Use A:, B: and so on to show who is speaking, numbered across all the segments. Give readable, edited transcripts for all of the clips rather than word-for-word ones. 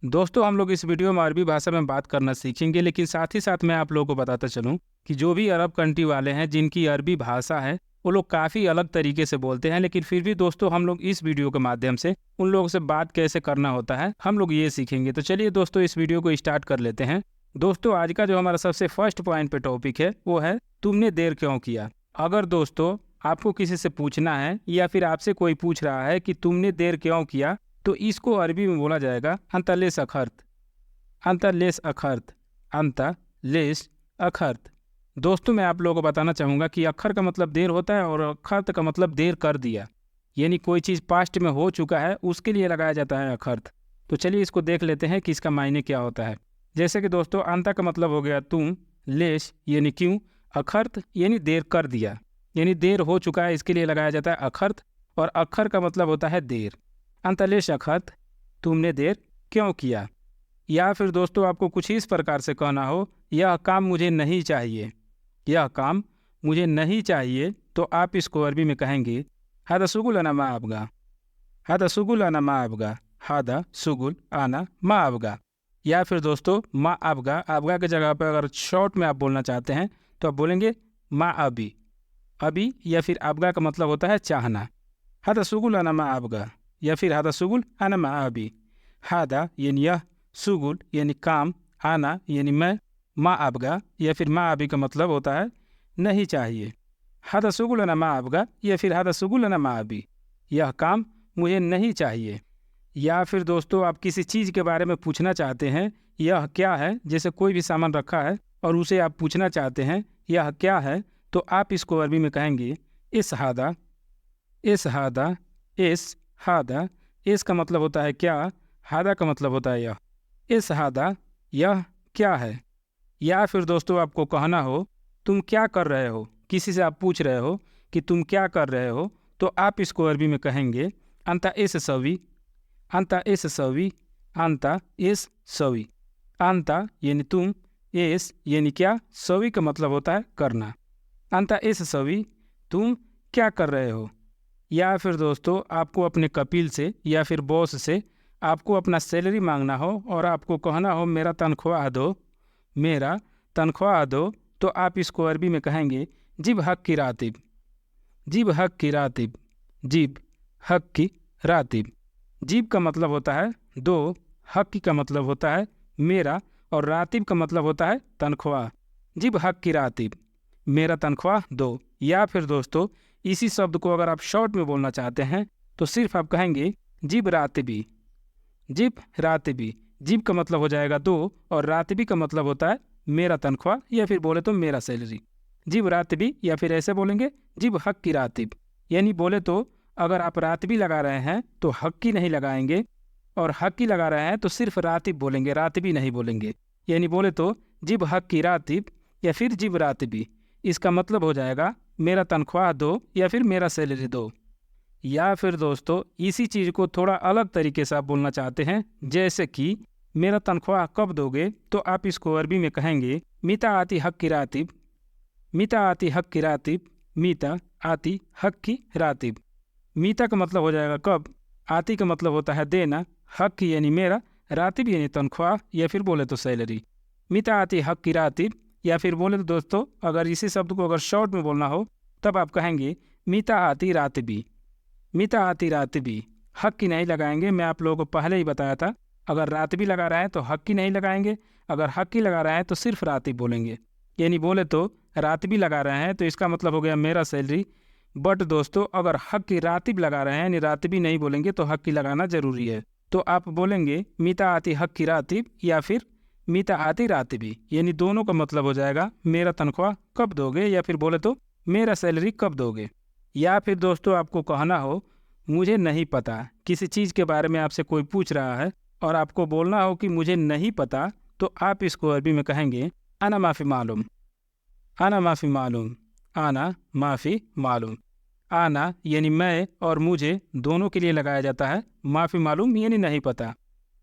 A: दोस्तों हम लोग इस वीडियो में अरबी भाषा में बात करना सीखेंगे, लेकिन साथ ही साथ मैं आप लोगों को बताता चलूं कि जो भी अरब कंट्री वाले हैं जिनकी अरबी भाषा है वो लोग काफ़ी अलग तरीके से बोलते हैं। लेकिन फिर भी दोस्तों हम लोग इस वीडियो के माध्यम से उन लोगों से बात कैसे करना होता है हम लोग ये सीखेंगे। तो चलिए दोस्तों इस वीडियो को स्टार्ट कर लेते हैं। दोस्तों आज का जो हमारा सबसे फर्स्ट पॉइंट पे टॉपिक है वो है तुमने देर क्यों किया। अगर दोस्तों आपको किसी से पूछना है या फिर आपसे कोई पूछ रहा है कि तुमने देर क्यों किया, तो इसको अरबी में बोला जाएगा अंतलेस अखर्त। अंतलेस अखर्त, अंतलेस अखर्त। दोस्तों मैं आप लोगों को बताना चाहूँगा कि अखर का मतलब देर होता है और अखर्त का मतलब देर कर दिया, यानी कोई चीज़ पास्ट में हो चुका है उसके लिए लगाया जाता है अखर्त। तो चलिए इसको देख लेते हैं कि इसका मायने क्या होता है। जैसे कि दोस्तों अंता का मतलब हो गया तुम, लेस यानी क्यों, अखर्त यानी देर कर दिया, यानी देर हो चुका है इसके लिए लगाया जाता है अखर्त। और अखर का मतलब होता है देर। अंतलेश अखर्त, तुमने देर क्यों किया। या फिर दोस्तों आपको कुछ इस प्रकार से कहना हो, यह काम मुझे नहीं चाहिए, यह काम मुझे नहीं चाहिए, तो आप इसको अरबी में कहेंगे हादा सुगुल आना मा अबगा, हादा सुगुल आना मा अबगा, हादा सुगुल आना मा अबगा। या फिर दोस्तों मा अबगा, अबगा की जगह पर अगर शॉर्ट में आप बोलना चाहते हैं तो आप बोलेंगे मा अबी। अभी या फिर अबगा का मतलब होता है चाहना। हादा सुगुल आना मा अबगा या फिर हादा सुगुल आना मा अबी। हादा यानी यह, सुगुल यानी काम, आना यानी मैं, मा अबगा या फिर मा अबी का मतलब होता है नहीं चाहिए। हादा सुगुल आना मा अबगा या फिर हादा सुगुल आना मा अबी, यह काम मुझे नहीं चाहिए। या फिर दोस्तों आप किसी चीज़ के बारे में पूछना चाहते हैं, यह क्या है, जैसे कोई भी सामान रखा है और उसे आप पूछना चाहते हैं यह क्या है, तो आप इसको अरबी में कहेंगे इस हादा। इस हादा, इस हादा, इस का मतलब होता है क्या, हादा का मतलब होता है यह। इस हादा, यह क्या है। या फिर दोस्तों आपको कहना हो तुम क्या कर रहे हो, किसी से आप पूछ रहे हो कि तुम क्या कर रहे हो, तो आप इसको अरबी में कहेंगे अंता इस सवी। अंता इस सवी, अंता इस सवी। अंता यानी तुम, इस यानी क्या, सवी का मतलब होता है करना। अंता इस सवी, तुम क्या कर रहे हो। या फिर दोस्तों आपको अपने कपिल से या फिर बॉस से आपको अपना सैलरी मांगना हो और आपको कहना हो मेरा तनख्वाह दो, मेरा तनख्वाह दो, तो आप इसको अरबी में कहेंगे जिब हक की रातिब। जिब हक की रातिब, जिब हक की रातिब। जिब का मतलब होता है दो, हक का मतलब होता है मेरा, और रातिब का मतलब होता है तनख्वाह। जिब हक की रातिब, मेरा तनख्वाह दो। या फिर दोस्तों इसी शब्द को अगर आप शॉर्ट में बोलना चाहते हैं तो सिर्फ आप कहेंगे जिब रातिबी। जिब रातिबी, जिब का मतलब हो जाएगा दो और रातिबी का मतलब होता है मेरा तनख्वाह या फिर बोले तो मेरा सैलरी। जिब रातिबी या फिर ऐसे बोलेंगे जिब हक की रातिब, यानी बोले तो अगर आप रातिबी लगा रहे हैं तो हक की नहीं लगाएंगे, और हक की लगा रहे हैं तो सिर्फ रातिब बोलेंगे, रातिबी नहीं बोलेंगे। यानी बोले तो जिब हक की रातिब या फिर जिब रातिबी, इसका मतलब हो जाएगा मेरा तनख्वाह दो या फिर मेरा सैलरी दो। या फिर दोस्तों इसी चीज़ को थोड़ा अलग तरीके से आप बोलना चाहते हैं, जैसे कि मेरा तनख्वाह कब दोगे, तो आप इसको अरबी में कहेंगे मीता आती हक की रातिब। मीता आती हक की रातिब, मीता आती हक की रातिब। मीता का मतलब हो जाएगा कब, आती का मतलब होता है देना, हक यानी मेरा, रातिब यानी तनख्वाह या फिर बोले तो सैलरी। मीता आती हक की रातिब, या फिर बोले तो दोस्तों अगर इसी शब्द को अगर शॉर्ट में बोलना हो तब आप कहेंगे मीता आती रातिबी। मीता आती रातिबी, हक की नहीं लगाएंगे, मैं आप लोगों को पहले ही बताया था। अगर रातिबी लगा रहा है तो हक की नहीं लगाएंगे, अगर हक की लगा रहा है तो सिर्फ रातिब बोलेंगे। यानी बोले तो रातिबी लगा रहे हैं तो इसका मतलब हो गया मेरा सैलरी। बट दोस्तों अगर हक की रातिब लगा रहे हैं यानी रातिबी नहीं बोलेंगे तो हक की लगाना जरूरी है, तो आप बोलेंगे मीता आती हक की रातिब या फिर मीता आती रातिबी, यानी दोनों का मतलब हो जाएगा मेरा तनख्वाह कब दोगे या फिर बोले तो मेरा सैलरी कब दोगे। या फिर दोस्तों आपको कहना हो मुझे नहीं पता, किसी चीज़ के बारे में आपसे कोई पूछ रहा है और आपको बोलना हो कि मुझे नहीं पता, तो आप इसको अरबी में कहेंगे आना माफ़ी मालूम। आना माफ़ी मालूम, आना माफ़ी मालूम। आना यानी मैं और मुझे दोनों के लिए लगाया जाता है, माफ़ी मालूम यानी नहीं पता।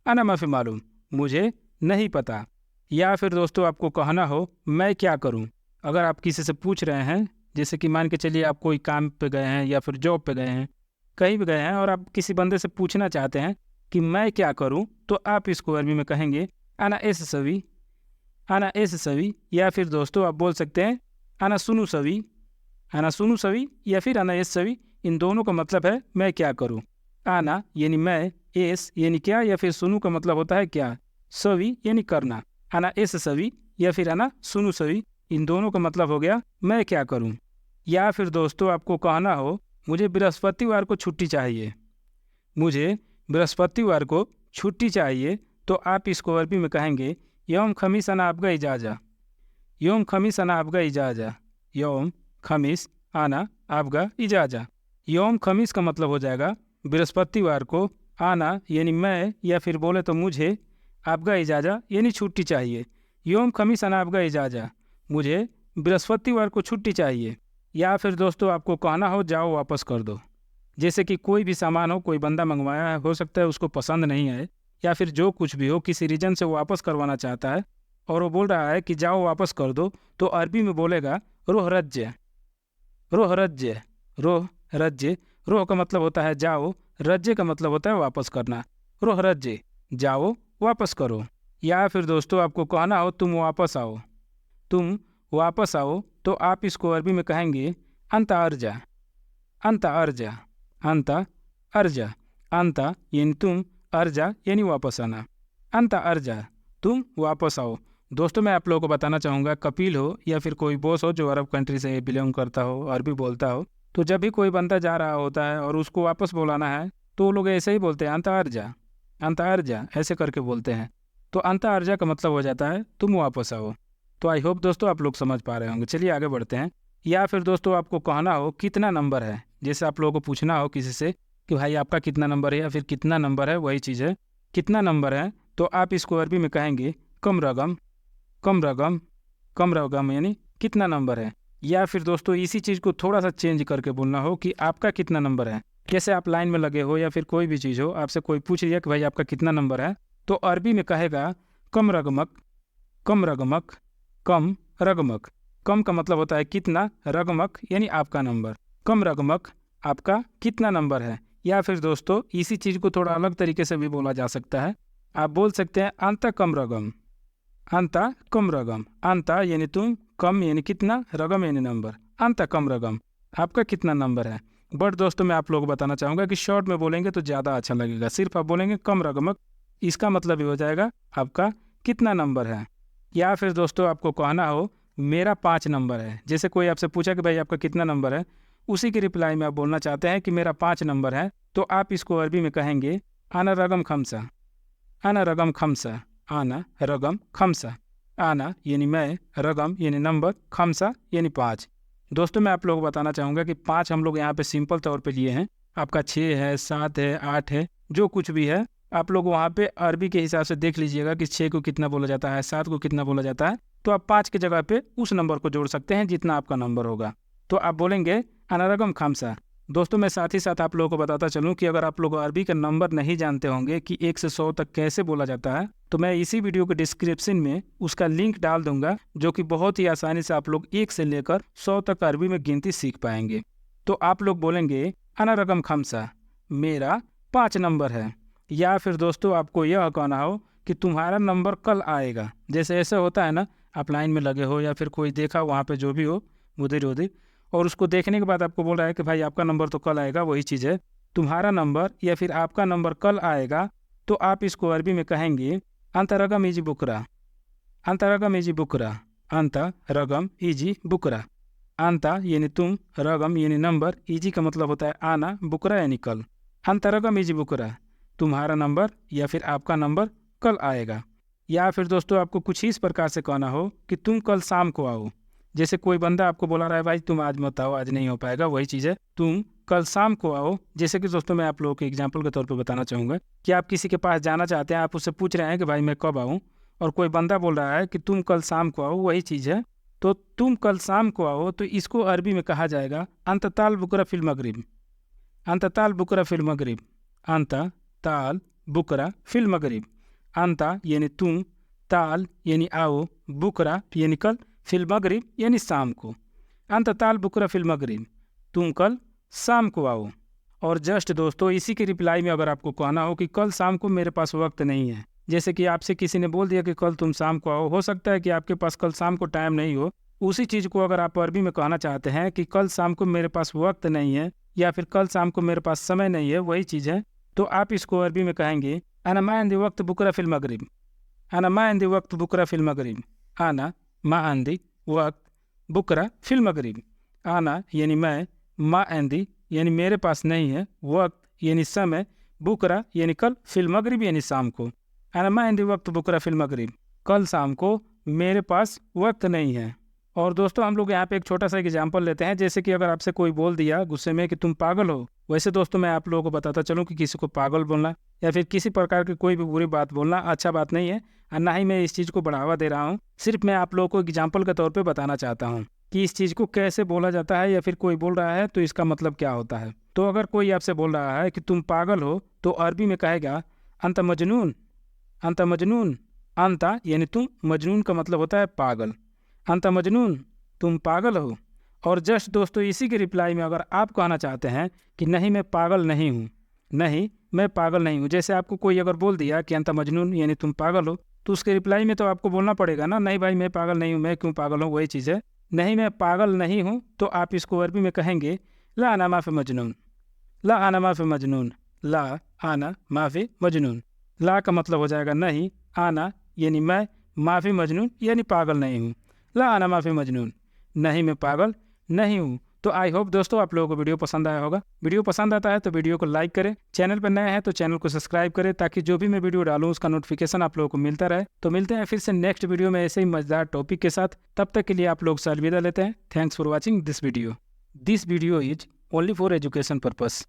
A: आना माफ़ी मालूम, मुझे नहीं पता। या फिर दोस्तों आपको कहना हो मैं क्या करूं, अगर आप किसी से पूछ रहे हैं, जैसे कि मान के चलिए आप कोई काम पे गए हैं या फिर जॉब पे गए हैं, कहीं भी गए हैं और आप किसी बंदे से पूछना चाहते हैं कि मैं क्या करूं, तो आप इसको अरबी में कहेंगे आना एस सवी, आना एस सवी। या फिर दोस्तों आप बोल सकते हैं आना सुनु सवी, आना सुनु सवी या फिर आना एस सवी। इन दोनों का मतलब है मैं क्या करूं। आना यानी मैं, एस यानी क्या, या फिर सुनु का मतलब होता है क्या, सवी यानी करना। आना एस सवी या फिर आना सुनु सवी, इन दोनों का मतलब हो गया मैं क्या करूं। या फिर दोस्तों आपको कहना हो मुझे बृहस्पतिवार को छुट्टी चाहिए, मुझे बृहस्पतिवार को छुट्टी चाहिए, तो आप इसको अरबी में कहेंगे यौम खमीस आना आपका इजाज़ा, यौम खमीस आना आपका इजाज़ा, यौम खमीस आना आपका इजाज़ा। यौम खमीस का मतलब हो जाएगा बृहस्पतिवार को, आना यानी मैं या फिर बोले तो मुझे, आपका इजाज़ा यानी छुट्टी चाहिए। यौम खमीस आना आपका इजाज़ा, मुझे बृहस्पतिवार को छुट्टी चाहिए। या फिर दोस्तों आपको कहना हो जाओ वापस कर दो, जैसे कि कोई भी सामान हो, कोई बंदा मंगवाया है, हो सकता है उसको पसंद नहीं आए, या फिर जो कुछ भी हो किसी रीजन से वो वापस करवाना चाहता है और वो बोल रहा है कि जाओ वापस कर दो, तो अरबी में बोलेगा रोह रज्जे, रोह रज्जे, रोह रज्जे। रोह का मतलब होता है जाओ, रज्जे का मतलब होता है वापस करना। रोह रज्जे, जाओ वापस करो। या फिर दोस्तों आपको कहना हो तुम वापस आओ, तुम वापस आओ, तो आप इसको अरबी में कहेंगे अंता अर्जा, अंता अर्जा, अंता अर्जा। अंता यानी तुम, अर्जा यानी वापस आना। अंता अर्जा, तुम वापस आओ। दोस्तों मैं आप लोगों को बताना चाहूँगा, कपिल हो या फिर कोई बॉस हो जो अरब कंट्री से बिलोंग करता हो, अरबी बोलता हो, तो जब भी कोई बंदा जा रहा होता है और उसको वापस बुलाना है तो वो लोग ऐसे ही बोलते हैं अंता अर्जा, अंता अर्जा, ऐसे करके बोलते हैं। तो अंता अर्जा का मतलब हो जाता है तुम वापस आओ। तो आई होप दोस्तों आप लोग समझ पा रहे होंगे। चलिए आगे बढ़ते हैं। या फिर दोस्तों आपको कहना हो कितना नंबर है, जैसे आप लोगों को पूछना हो किसी से कि भाई आपका कितना नंबर है या फिर कितना नंबर है, वही चीज़ है कितना नंबर है, तो आप इसको अरबी में कहेंगे कम रकम, कम रकम, कम रकम यानी कितना नंबर है। या फिर दोस्तों इसी चीज़ को थोड़ा सा चेंज करके बोलना हो कि आपका कितना नंबर है। जैसे आप लाइन में लगे हो या फिर कोई भी चीज़ हो, आपसे कोई पूछ लिया कि भाई आपका कितना नंबर है, तो अरबी में कहेगा कम रगमक, कम रगमक, कम रगमक। कम का मतलब होता है कितना, रगमक यानी आपका नंबर। कम रगमक, आपका कितना नंबर है। या फिर दोस्तों इसी चीज़ को थोड़ा अलग तरीके से भी बोला जा सकता है। आप बोल सकते हैं अंता कम रगम, अंता कम रगम। अंता यानी तुम, कम यानी कितना, रगम यानी नंबर। अंता कम रगम, आपका कितना नंबर है। बट दोस्तों मैं आप लोगों को बताना चाहूँगा कि शॉर्ट में बोलेंगे तो ज़्यादा अच्छा लगेगा। सिर्फ आप बोलेंगे कम रगमक, इसका मतलब ये हो जाएगा आपका कितना नंबर है। या फिर दोस्तों आपको कहना हो मेरा 5 नंबर है, जैसे कोई आपसे पूछा कि भाई आपका कितना नंबर है, उसी की रिप्लाई में आप बोलना चाहते हैं कि मेरा 5 नंबर है, तो आप इसको अरबी में कहेंगे आना रगम खमसा, आना रगम खमसा, आना रगम खमसा। आना यानी मैं, रगम यानी नंबर, खमसा यानी 5। दोस्तों मैं आप लोगों को बताना चाहूँगा कि 5 हम लोग यहाँ पे सिंपल तौर पे लिए हैं। आपका 6 है, 7 है, 8 है, जो कुछ भी है आप लोग वहाँ पे अरबी के हिसाब से देख लीजिएगा कि 6 को कितना बोला जाता है, 7 को कितना बोला जाता है, तो आप 5 की जगह पे उस नंबर को जोड़ सकते हैं जितना आपका नंबर होगा। तो आप बोलेंगे अनारगम खामसा। दोस्तों मैं साथ ही साथ आप लोगों को बताता चलूँ कि अगर आप लोग अरबी का नंबर नहीं जानते होंगे कि 1 से 100 तक कैसे बोला जाता है, तो मैं इसी वीडियो के डिस्क्रिप्शन में उसका लिंक डाल दूंगा, जो कि बहुत ही आसानी से आप लोग 1 से लेकर 100 तक अरबी में गिनती सीख पाएंगे। तो आप लोग बोलेंगे अनारगम खामसा, मेरा 5 नंबर है। या फिर दोस्तों आपको यह कहना हो कि तुम्हारा नंबर कल आएगा, जैसे ऐसा होता है ना, आप लाइन में लगे हो या फिर कोई देखा वहाँ पे जो भी हो मुदिर उदिर, और उसको देखने के बाद आपको बोल रहा है कि भाई आपका नंबर तो कल आएगा, वही चीज़ है तुम्हारा नंबर या फिर आपका नंबर कल आएगा, तो आप इसको अरबी में कहेंगे अंतरगम इजी बुकरा, अंतरगम इजी बुकरा, अंता रगम इजी बुकरा। अंता यानी तुम, रगम यानी नंबर, इजी का मतलब होता है आना, बुकरा यानी कल। अंतरगम इजी बुकरा, तुम्हारा नंबर या फिर आपका नंबर कल आएगा। या फिर दोस्तों आपको कुछ इस प्रकार से कहना हो कि तुम कल शाम को आओ, जैसे कोई बंदा आपको बोला रहा है भाई तुम आज मत आओ, आज नहीं हो पाएगा, वही चीज़ है तुम कल शाम को आओ। जैसे कि दोस्तों मैं आप लोगों को एग्जांपल के तौर पे बताना चाहूँगा कि आप किसी के पास जाना चाहते हैं, आप उससे पूछ रहे हैं कि भाई मैं कब आऊँ, और कोई बंदा बोल रहा है कि तुम कल शाम को आओ, वही चीज़ है। तो तुम कल शाम को आओ, तो इसको अरबी में कहा जाएगा अंतताल बुकरा फिल मगरिब, अंतताल बुकरा फिल मगरिब, अंता ताल बुकरा फिल मगरिब। अंता यानी तुम, ताल यानी आओ, बुकरा यानी कल, फिल मगरिब यानी शाम को। अंत ताल बुकरा फिल मगरिब, तुम कल शाम को आओ। और जस्ट दोस्तों इसी के रिप्लाई में अगर आपको कहना हो कि कल शाम को मेरे पास वक्त नहीं है, जैसे कि आपसे किसी ने बोल दिया कि कल तुम शाम को आओ, हो सकता है कि आपके पास कल शाम को टाइम नहीं हो। उसी चीज़ को अगर आप अरबी में कहना चाहते हैं कि कल शाम को मेरे पास वक्त नहीं है या फिर कल शाम को मेरे पास समय नहीं है, वही चीज़ है, तो आप इसको अरबी में कहेंगे अना मा अंदी वक्त बुकरा फिल मगरिब। अना मा अंदी वक्त बुकरा फिल मगरिब। आना मा अंदी वक्त बुकरा फिल मगरिब। आना यानी मैं, मा अंदी यानी मेरे पास नहीं है, वक्त यानी समय, बुकरा यानी कल, फिल मगरिब यानी शाम को। अना मा अंदी वक्त बुकरा फिल मगरिब, कल शाम को मेरे पास वक्त नहीं है। और दोस्तों हम लोग यहाँ पे एक छोटा सा एग्जाम्पल लेते हैं, जैसे कि अगर आपसे कोई बोल दिया गुस्से में कि तुम पागल हो। वैसे दोस्तों मैं आप लोगों को बताता चलूँ कि किसी को पागल बोलना या फिर किसी प्रकार की कोई भी बुरी बात बोलना अच्छा बात नहीं है, और ना ही मैं इस चीज़ को बढ़ावा दे रहा हूँ। सिर्फ मैं आप लोगों को एग्जाम्पल के तौर पर बताना चाहता हूँ कि इस चीज़ को कैसे बोला जाता है, या फिर कोई बोल रहा है तो इसका मतलब क्या होता है। तो अगर कोई आपसे बोल रहा है कि तुम पागल हो, तो अरबी में कहेगा अंत मजनून। अंत मजनून, अंता यानी तुम, मजनून का मतलब होता है पागल। अंत मजनून, तुम पागल हो। और जस्ट दोस्तों इसी के रिप्लाई में अगर आप कहना चाहते हैं कि नहीं मैं पागल नहीं हूँ, नहीं मैं पागल नहीं हूँ, जैसे आपको कोई अगर बोल दिया कि अंत मजनून यानी तुम पागल हो, तो उसके रिप्लाई में तो आपको बोलना पड़ेगा ना, नहीं भाई मैं पागल नहीं हूँ, मैं क्यों पागल हूँ। वही चीज़ है, नहीं मैं पागल नहीं हूँ, तो आप इसको अरबी में कहेंगे ला आना माफ़ी मजनून। ला आना माफ़ी मजनून। ला आना माफ़ी मजनून। ला का मतलब हो जाएगा नहीं, आना यानी मैं, माफ़ी मजनून यानी पागल नहीं हूँ। ला आना माफ़ी मजनून, नहीं मैं पागल नहीं हूँ। तो आई होप दोस्तों आप लोगों को वीडियो पसंद आया होगा। वीडियो पसंद आता है तो वीडियो को लाइक करें, चैनल पर नए हैं तो चैनल को सब्सक्राइब करें, ताकि जो भी मैं वीडियो डालूँ उसका नोटिफिकेशन आप लोगों को मिलता रहे। तो मिलते हैं फिर से नेक्स्ट वीडियो में ऐसे ही मजेदार टॉपिक के साथ। तब तक के लिए आप लोग से अलविदा लेते हैं। Thanks for watching this video. This video is only for education purpose.